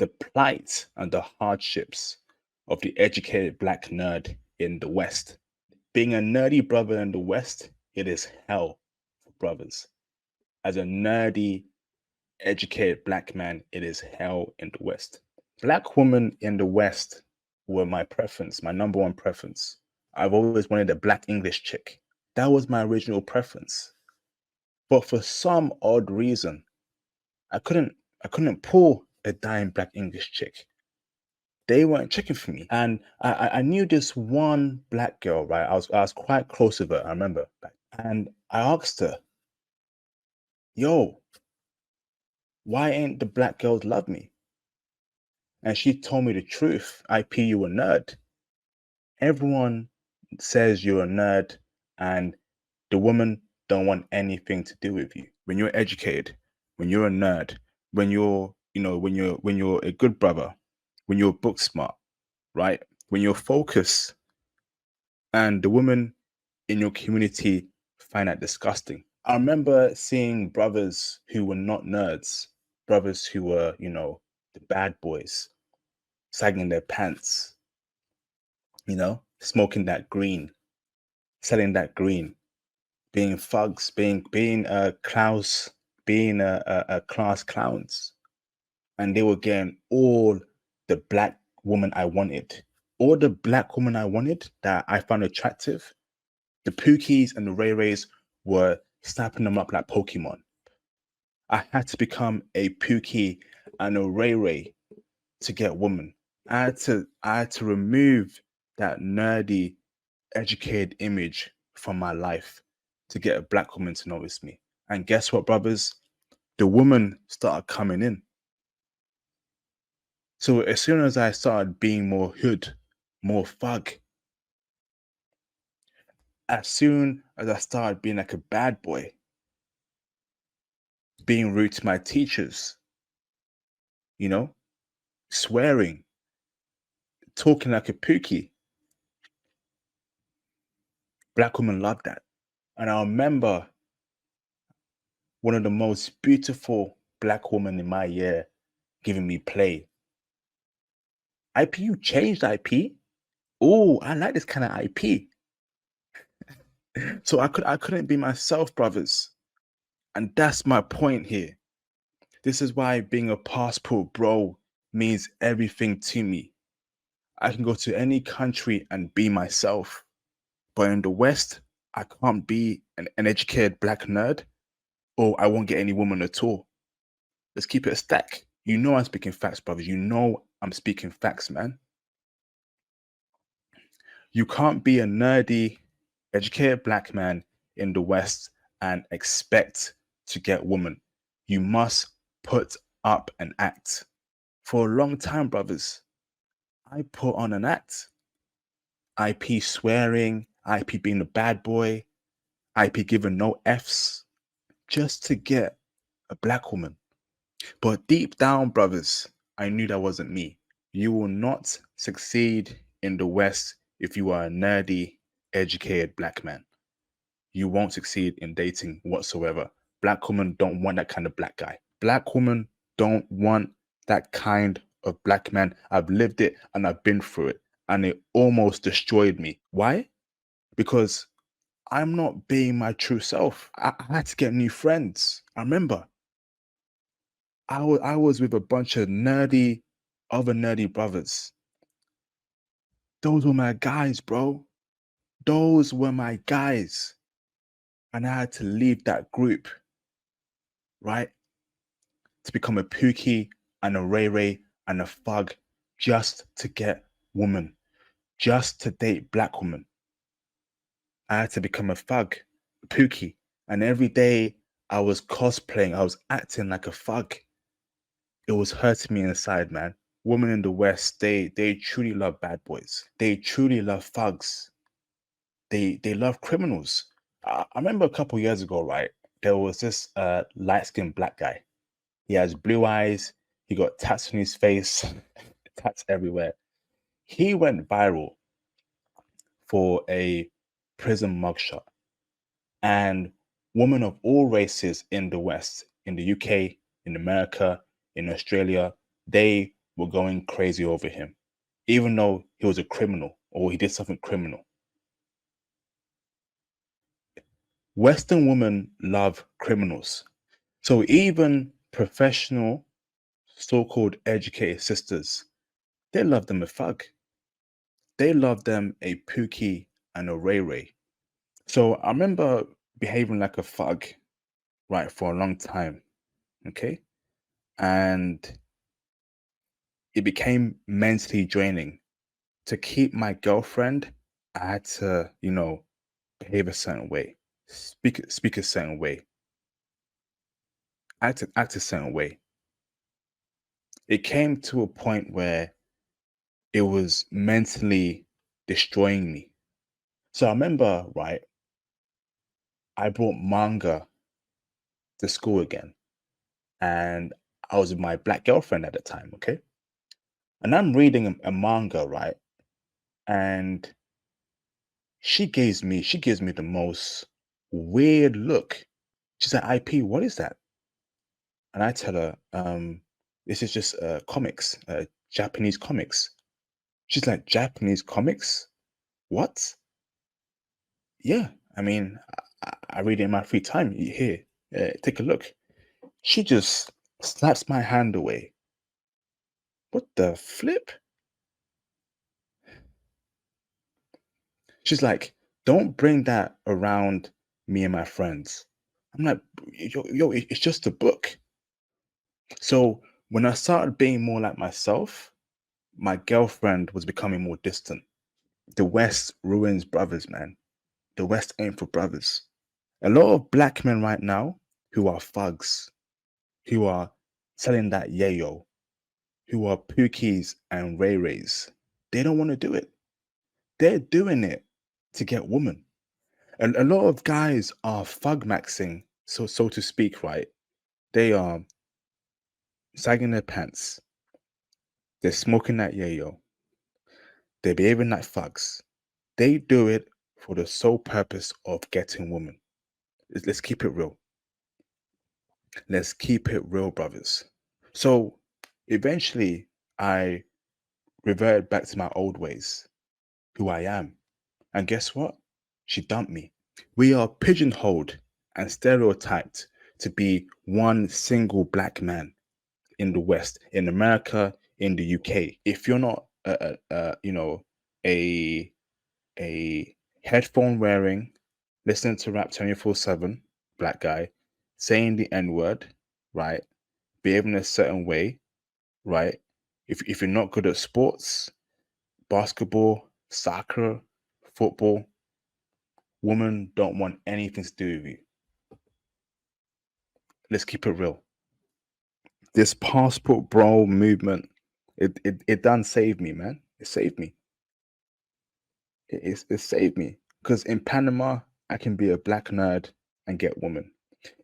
the plight and the hardships of the educated black nerd in the West. Being a nerdy brother in the West, it is hell for brothers. As a nerdy, educated black man, it is hell in the West. Black women in the West were my preference, my number one preference. I've always wanted a black English chick. That was my original preference. But for some odd reason, I couldn't pull a dime black English chick. They weren't checking for me. And I knew this one black girl, right? I was quite close with her, I remember. And I asked her, yo, why ain't the black girls love me? And she told me the truth. IP, you a nerd. Everyone says you're a nerd and the woman don't want anything to do with you. When you're educated, when you're a nerd, when you're a good brother, when you're book smart, right? When you're focused, and the women in your community find that disgusting. I remember seeing brothers who were not nerds, brothers who were, the bad boys, sagging their pants, smoking that green, selling that green, being thugs, being clowns, being a class clowns, and they were getting all the black woman I wanted, all the black woman I wanted that I found attractive. The Pookies and the Ray Rays were snapping them up like Pokemon. I had to become a Pookie and a Ray Ray to get women. I had to remove that nerdy, educated image from my life to get a black woman to notice me. And guess what, brothers? The woman started coming in. So as soon as I started being more hood, more thug, as soon as I started being like a bad boy, being rude to my teachers, swearing, talking like a Pookie, black women love that. And I remember one of the most beautiful black women in my year giving me play. IP, you changed IP. Oh, I like this kind of IP. So I couldn't be myself, brothers. And that's my point here. This is why being a passport bro means everything to me. I can go to any country and be myself. But in the West, I can't be an educated black nerd or I won't get any woman at all. Let's keep it a stack. You know I'm speaking facts, brothers. You know I'm speaking facts, man. You can't be a nerdy, educated black man in the West and expect to get women. You must put up an act. For a long time, brothers, I put on an act. IP swearing, IP being a bad boy, IP giving no Fs just to get a black woman. But deep down, brothers, I knew that wasn't me. You will not succeed in the West if you are a nerdy, educated black man. You won't succeed in dating whatsoever. Black women don't want that kind of black guy. Black women don't want that kind of black man. I've lived it and I've been through it, and it almost destroyed me. Why? Because I'm not being my true self. I had to get new friends. I remember I was with a bunch of other nerdy brothers. Those were my guys, bro. Those were my guys. And I had to leave that group, right? To become a Pookie and a Ray Ray and a thug just to get women, just to date black women. I had to become a thug, a Pookie. And every day I was cosplaying, I was acting like a thug. It was hurting me inside, man. Women in the West, they truly love bad boys. They truly love thugs. They love criminals. I remember a couple years ago, right? There was this light-skinned black guy. He has blue eyes. He got tats on his face, tats everywhere. He went viral for a prison mugshot. And women of all races in the West, in the UK, in America, in Australia, they were going crazy over him, even though he was a criminal or he did something criminal. Western women love criminals. So even professional, so-called educated sisters, they love them a thug. They love them a Pookie and a Ray Ray. So I remember behaving like a thug, right, for a long time. Okay. And it became mentally draining. To keep my girlfriend, I had to, behave a certain way, speak a certain way, act a certain way. It came to a point where it was mentally destroying me. So I remember, right, I brought manga to school again, and I was with my black girlfriend at the time, okay? And I'm reading a manga, right? And she gives me the most weird look. She's like, IP, what is that? And I tell her, this is just comics, Japanese comics. She's like, Japanese comics? What? Yeah, I mean, I read it in my free time. Here, take a look. She just slaps my hand away. What the flip? She's like, don't bring that around me and my friends. I'm like, yo, it's just a book. So when I started being more like myself, my girlfriend was becoming more distant. The West ruins brothers, man. The West ain't for brothers. A lot of black men right now who are thugs, who are selling that yayo, who are pookies and ray rays, they don't want to do it. They're doing it to get women. And a lot of guys are thug maxing, so to speak, right? They are sagging their pants. They're smoking that yayo. They're behaving like thugs. They do it for the sole purpose of getting women. Let's keep it real. Let's keep it real, brothers. So eventually, I reverted back to my old ways, who I am. And guess what? She dumped me. We are pigeonholed and stereotyped to be one single black man in the West, in America, in the UK. If you're not, a a headphone wearing, listening to rap 24/7, black guy, saying the N word, right? Behaving a certain way, right? If you're not good at sports, basketball, soccer, football, women don't want anything to do with you. Let's keep it real. This passport bro movement, it done saved me, man. It saved me. It saved me. Because in Panama, I can be a black nerd and get women.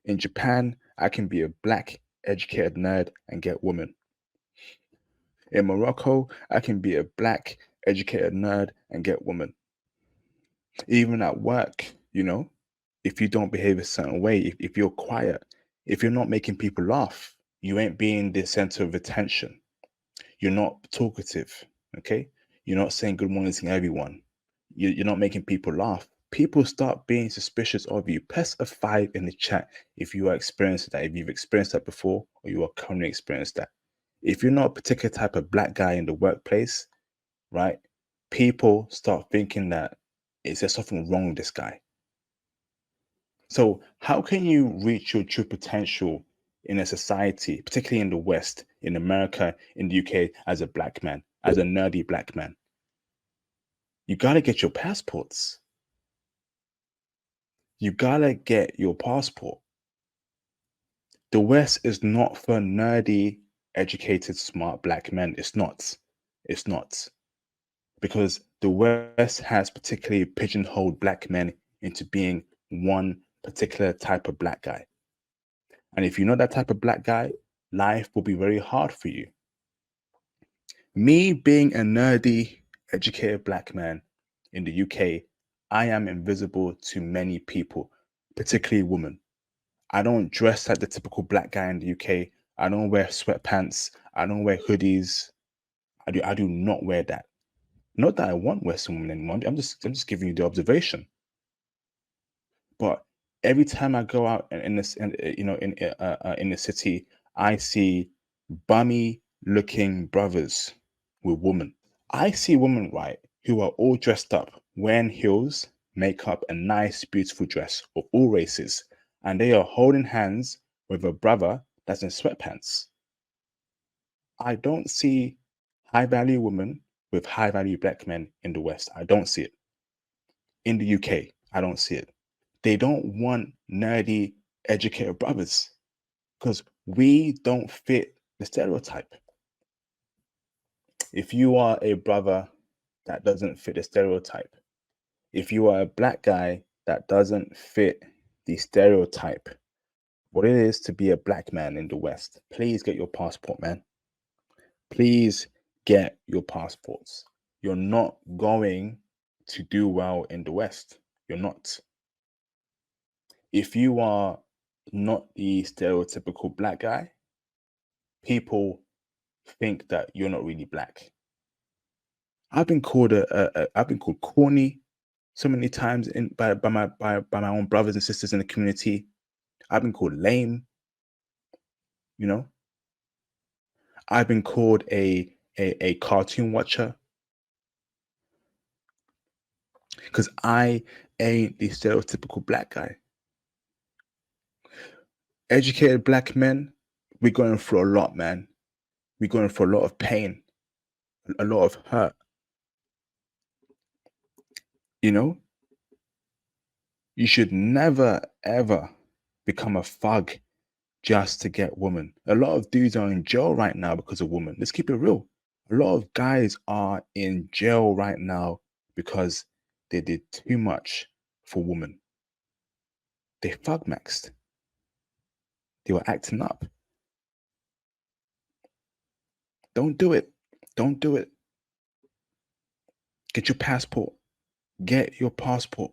In Japan, I can be a black educated nerd and get women. In Morocco, I can be a black educated nerd and get women. Even at work, if you don't behave a certain way, if you're quiet, if you're not making people laugh, you ain't being the center of attention. You're not talkative, okay? You're not saying good morning to everyone. You're not making people laugh. People start being suspicious of you. Press a 5 in the chat if you are experiencing that, if you've experienced that before or you are currently experiencing that. If you're not a particular type of black guy in the workplace, right? People start thinking that is there something wrong with this guy? So, how can you reach your true potential in a society, particularly in the West, in America, in the UK, as a black man, as a nerdy black man? You got to get your passports. You got to get your passport. The West is not for nerdy, educated, smart black men. It's not. It's not. Because the West has particularly pigeonholed black men into being one particular type of black guy. And if you're not that type of black guy, life will be very hard for you. Me being a nerdy, educated black man in the UK, I am invisible to many people, particularly women. I don't dress like the typical black guy in the UK. I don't wear sweatpants. I don't wear hoodies. I do not wear that. Not that I want Western women anymore. I'm just giving you the observation. But every time I go out in this, in the city, I see bummy looking brothers with women. I see women, right, who are all dressed up, wearing heels, makeup, a nice, beautiful dress of all races, and they are holding hands with a brother that's in sweatpants. I don't see high value women with high value black men in the West. I don't see it. In the UK, I don't see it. They don't want nerdy, educated brothers because we don't fit the stereotype. If you are a brother that doesn't fit the stereotype, if you are a black guy that doesn't fit the stereotype, what it is to be a black man in the West, please get your passport, man. Please get your passports. You're not going to do well in the West. You're not. If you are not the stereotypical black guy, people think that you're not really black. I've been called I've been called corny so many times by my own brothers and sisters in the community. I've been called lame, you know. I've been called a cartoon watcher because I ain't the stereotypical black guy. Educated black men, we're going through a lot, man. We're going through a lot of pain, a lot of hurt. You know, you should never ever become a thug just to get women. A lot of dudes are in jail right now because of women. Let's keep it real. A lot of guys are in jail right now because they did too much for women. They thug maxed. They were acting up. Don't do it. Don't do it. Get your passport. Get your passport.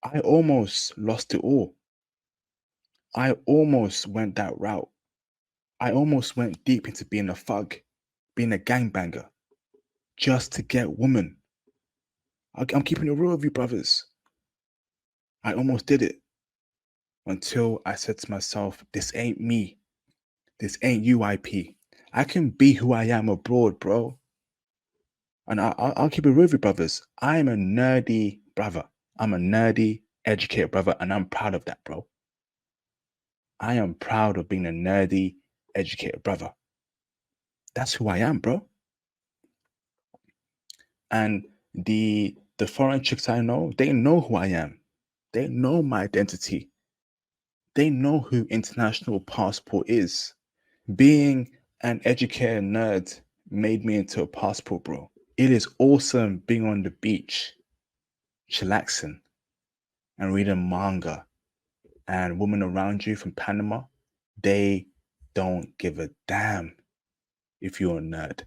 I almost lost it all. I almost went that route. I almost went deep into being a thug, being a gangbanger, just to get women. I'm keeping it real with you, brothers. I almost did it until I said to myself, this ain't me. This ain't UIP. I can be who I am abroad, bro. And I'll keep it real with you, brothers. I'm a nerdy brother. I'm a nerdy, educated brother, and I'm proud of that, bro. I am proud of being a nerdy, educated brother. That's who I am, bro. And the foreign chicks I know, they know who I am. They know my identity. They know who International Passport is. Being an educated nerd made me into a passport, bro. It is awesome being on the beach, chillaxing, and reading manga. And women around you from Panama, they don't give a damn if you're a nerd.